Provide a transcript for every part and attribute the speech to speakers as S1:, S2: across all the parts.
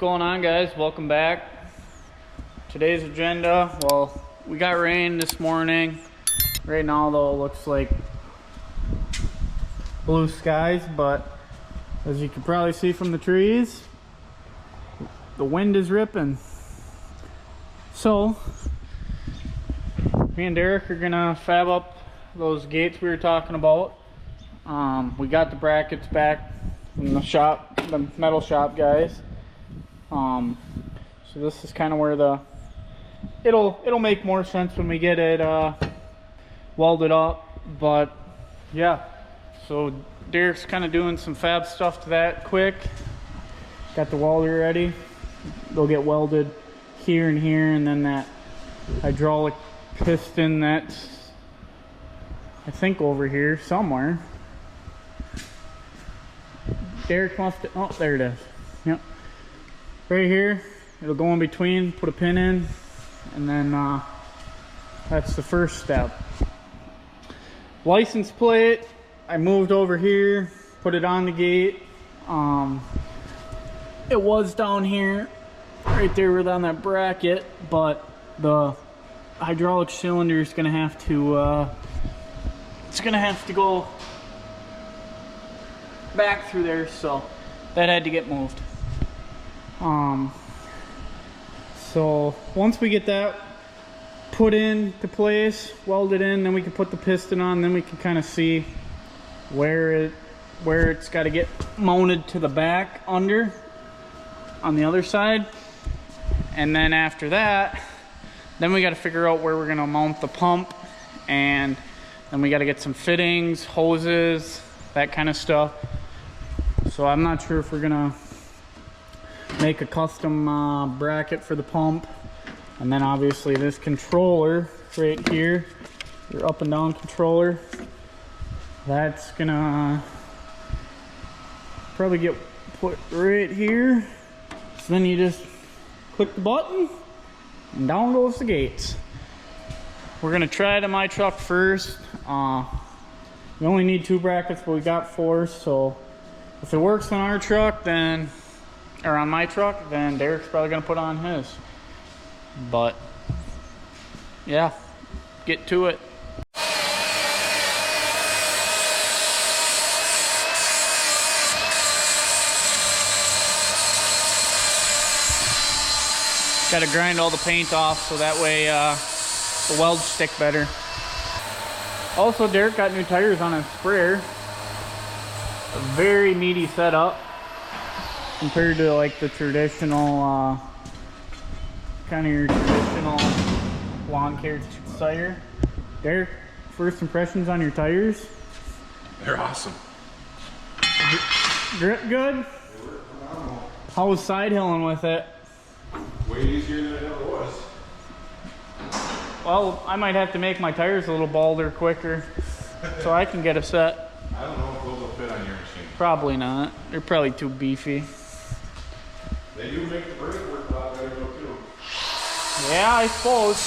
S1: going on, guys? Welcome back. Today's agenda, well, we got rain this morning. Right now though it looks like blue skies, but as you can probably see from the trees, the wind is ripping. So me and Derek are gonna fab up those gates we were talking about. We got the brackets back from the shop, the metal shop guys. So this is kind of where it'll make more sense when we get it welded up. But yeah, so Derek's kind of doing some fab stuff to that quick. Got the welder ready. They'll get welded here and here, and then that hydraulic piston that's, I think, over here somewhere. Derek wants to, oh, there it is. Yep. Right here, it'll go in between, put a pin in, and then that's the first step. License plate, I moved over here, put it on the gate. It was down here, right there on that bracket, but the hydraulic cylinder is gonna have to, it's gonna have to go back through there, so that had to get moved. So once we get that put into place, welded in, then we can put the piston on, then we can kind of see where it's got to get mounted to the back under on the other side. And then after that, then we got to figure out where we're going to mount the pump, and then we got to get some fittings, hoses, that kind of stuff. So I'm not sure if we're gonna make a custom bracket for the pump. And then obviously this controller right here, your up and down controller, that's gonna probably get put right here. So then you just click the button and down goes the gates. We're gonna try it on my truck first. We only need 2 brackets, but we got 4, so if it works on our truck, then, or on my truck, then Derek's probably gonna put on his. But yeah, get to it. Got to grind all the paint off so that way the welds stick better. Also, Derek got new tires on his sprayer. A very meaty setup compared to like the traditional kind of your traditional lawn care tire. Derek, first impressions on your tires?
S2: They're awesome.
S1: Grip good?
S2: They work phenomenal.
S1: How was side hilling with it?
S2: Way easier than it ever was.
S1: Well, I might have to make my tires a little balder quicker so I can get a set.
S2: I don't know if those will fit on your machine.
S1: Probably not. They're probably too beefy.
S2: They do make the brake work a lot better though too.
S1: Yeah, I suppose.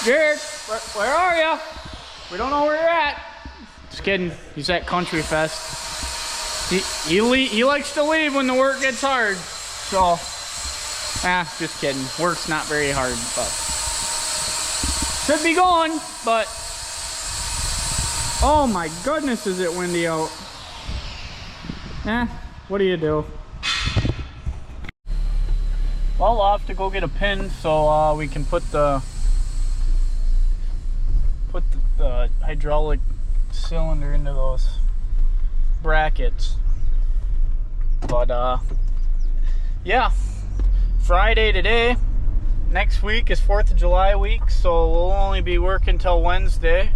S1: Derek, where are you? We don't know where you're at. Just kidding. He's at Country Fest. He likes to leave when the work gets hard. So, just kidding. Work's not very hard, but should be going, but oh my goodness, is it windy out. What do you do? Well, I'll have to go get a pin so we can put the hydraulic cylinder into those brackets. But yeah, Friday today. Next week is 4th of July week, so we'll only be working till Wednesday.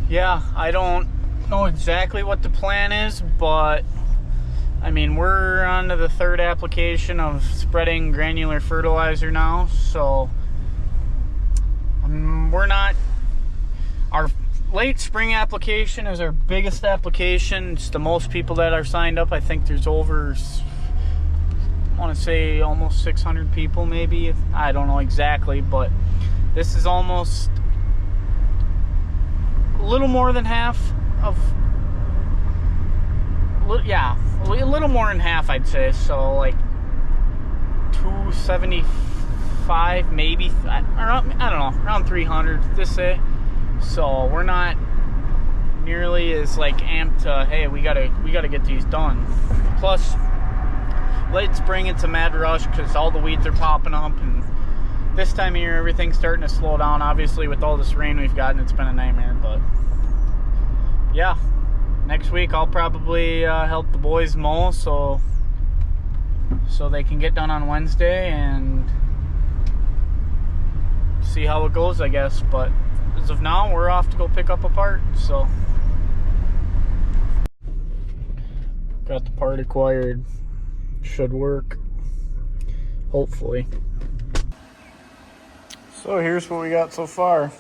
S1: Yeah, I don't know exactly what the plan is, but I mean, we're on to the 3rd application of spreading granular fertilizer now, so we're not, our late spring application is our biggest application. It's the most people that are signed up. I think there's over, I want to say almost 600 people maybe. I don't know exactly, but this is almost a little more than half of yeah, a little more than half, I'd say. So like 275, maybe. Around, I don't know, around 300, just say. So we're not nearly as like amped to, hey, we gotta get these done. Plus, late spring, it's a mad rush because all the weeds are popping up, and this time of year everything's starting to slow down. Obviously, with all this rain we've gotten, it's been a nightmare. But yeah, next week I'll probably help the boys mow, so they can get done on Wednesday and see how it goes, I guess. But as of now, we're off to go pick up a part. So got the part acquired. Should work, hopefully. So here's what we got so far.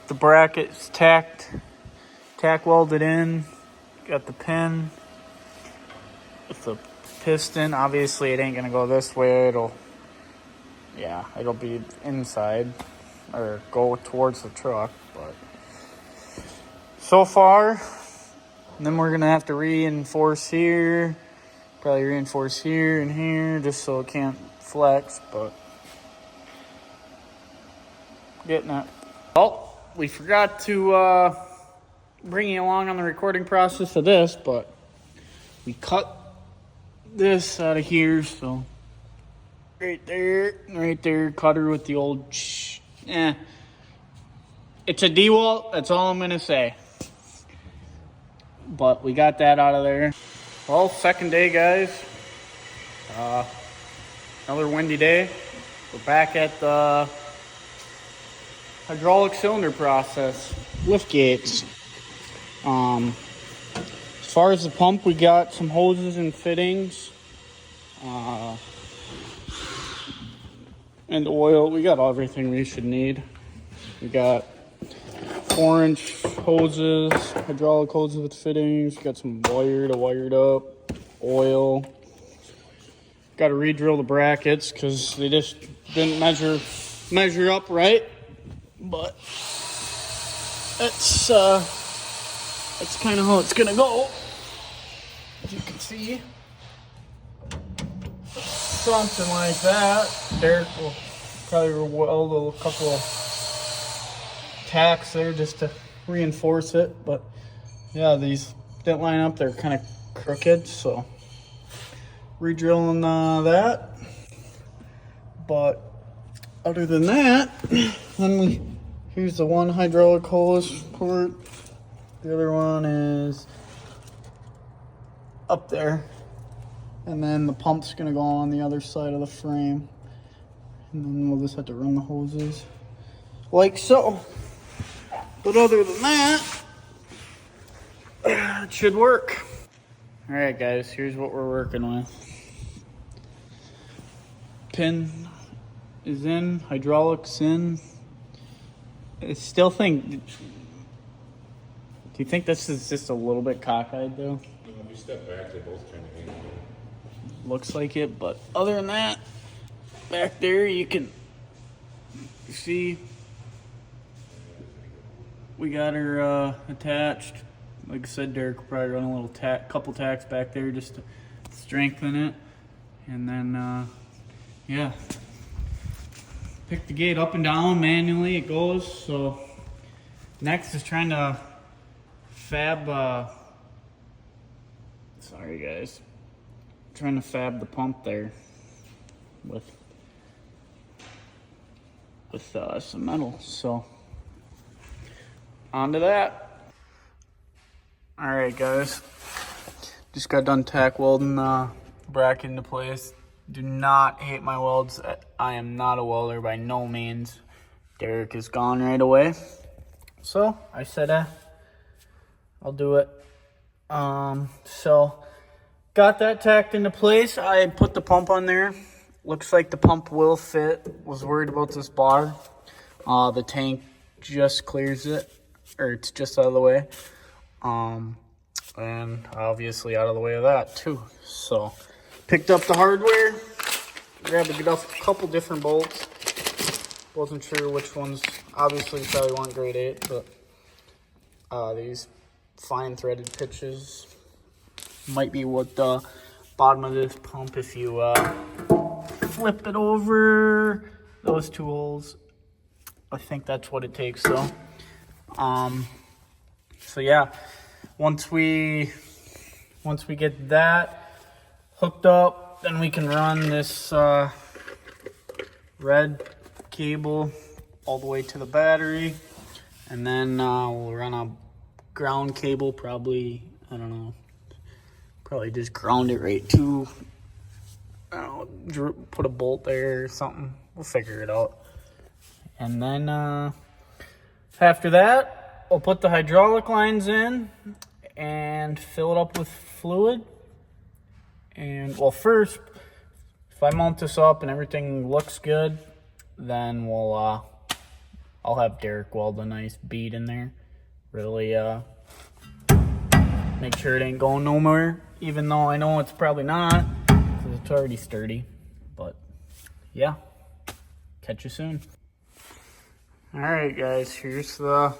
S1: The brackets tack welded in. Got the pin with the piston. Obviously it ain't gonna go this way. It'll be inside or go towards the truck. But so far, and then we're gonna have to reinforce here. Probably reinforce here and here just so it can't flex, but getting it. Well, we forgot to bring you along on the recording process of this, but we cut this out of here, so right there, cutter with the old it's a DeWalt, that's all I'm gonna say. But we got that out of there. Well, second day, guys. Another windy day. We're back at the hydraulic cylinder process, lift gates. As far as the pump, we got some hoses and fittings. And oil. We got everything we should need. We got 4-inch hoses, hydraulic hoses with fittings. Got some wire to wire it up, oil. Got to re-drill the brackets because they just didn't measure up right. But that's kind of how it's gonna go. As you can see, something like that. Derek will probably weld a couple of tacks there just to reinforce it, but yeah, these didn't line up. They're kind of crooked, so re-drilling that. But other than that, then here's the one hydraulic hose port. The other one is up there, and then the pump's gonna go on the other side of the frame, and then we'll just have to run the hoses like so. But other than that, it should work. All right, guys, here's what we're working with. Pin is in, hydraulics in. I still think, do you think this is just a little bit cockeyed though?
S2: When we step back, they both kind of hang together.
S1: Looks like it, but other than that, back there you can see we got her attached. Like I said, Derek will probably run a little couple tacks back there just to strengthen it. And then, yeah, pick the gate up and down manually, it goes. So next is trying to fab, sorry guys, trying to fab the pump there with some metal. So on to that. All right, guys, just got done tack welding the bracket into place. Do not hate my welds. I am not a welder by no means. Derek is gone right away, so I said I'll do it. So got that tacked into place. I put the pump on there. Looks like the pump will fit. Was worried about this bar. The tank just clears it, or it's just out of the way. And obviously out of the way of that too. So picked up the hardware, grabbed a couple different bolts. Wasn't sure which ones. Obviously you probably want grade 8, but these fine threaded pitches, might be what the bottom of this pump, if you flip it over those two holes, I think that's what it takes though. So yeah, once we get that hooked up, then we can run this red cable all the way to the battery, and then we'll run a ground cable, probably, I don't know, probably just ground it right to, I don't know, put a bolt there or something. We'll figure it out. And then after that, we'll put the hydraulic lines in and fill it up with fluid. And well, first, if I mount this up and everything looks good, then we'll I'll have Derek weld a nice bead in there. Really make sure it ain't going nowhere, even though I know it's probably not, because it's already sturdy. But yeah, catch you soon. All right, guys, here's the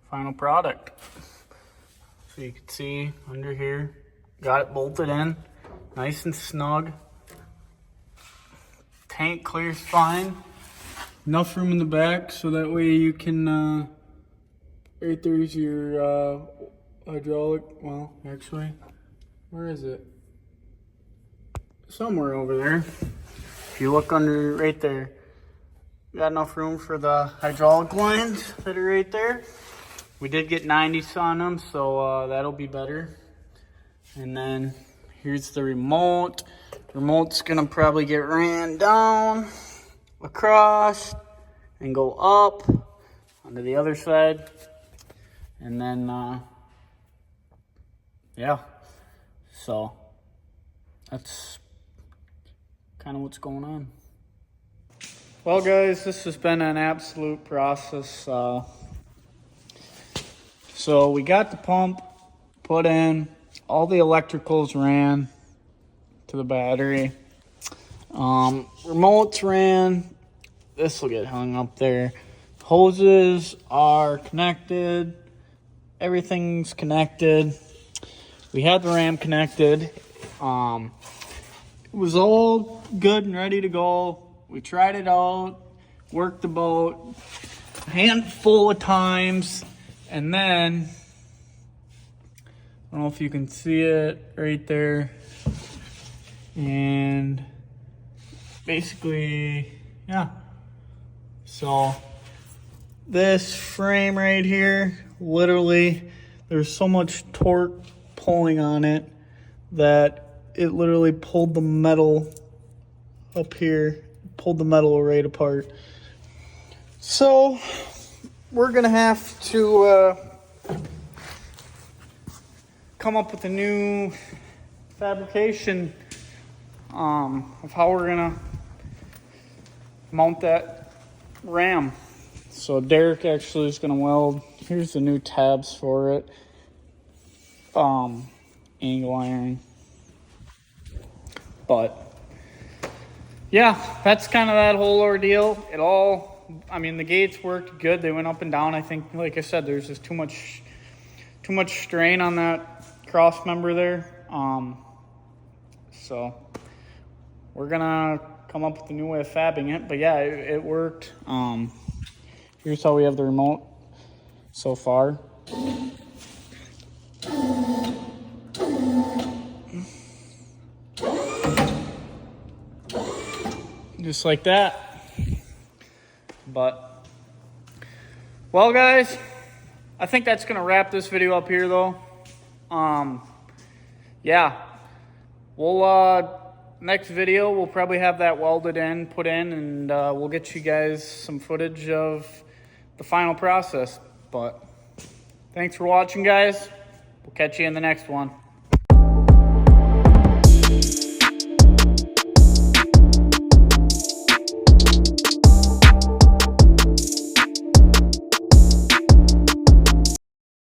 S1: final product. So you can see under here, got it bolted in, nice and snug. Tank clears fine. Enough room in the back so that way you can, right there's your hydraulic, well, actually, where is it? Somewhere over there. If you look under, right there, got enough room for the hydraulic lines that are right there. We did get 90s on them, so that'll be better. And then here's the remote. Remote's gonna probably get ran down, across, and go up onto the other side. And then, yeah, so that's kind of what's going on. Well, guys, this has been an absolute process. So we got the pump put in, all the electricals ran to the battery, remotes ran, this will get hung up there, hoses are connected, everything's connected. We had the ram connected. It was all good and ready to go. We tried it out, worked the boat a handful of times, and then, I don't know if you can see it right there, and basically, yeah. So this frame right here, literally, there's so much torque pulling on it that it literally pulled the metal up here, pulled the metal right apart. So we're gonna have to come up with a new fabrication of how we're gonna mount that ram. So Derek actually is gonna weld, here's the new tabs for it, angle iron. But yeah, that's kind of that whole ordeal. It all, I mean, the gates worked good. They went up and down. I think, like I said, there's just too much strain on that cross member there. So we're gonna come up with a new way of fabbing it. But yeah, it worked. Here's how we have the remote so far. Just like that. But, well, guys, I think that's gonna wrap this video up here though. Yeah, we'll next video we'll probably have that welded in, put in, and we'll get you guys some footage of the final process. But thanks for watching, guys. We'll catch you in the next one.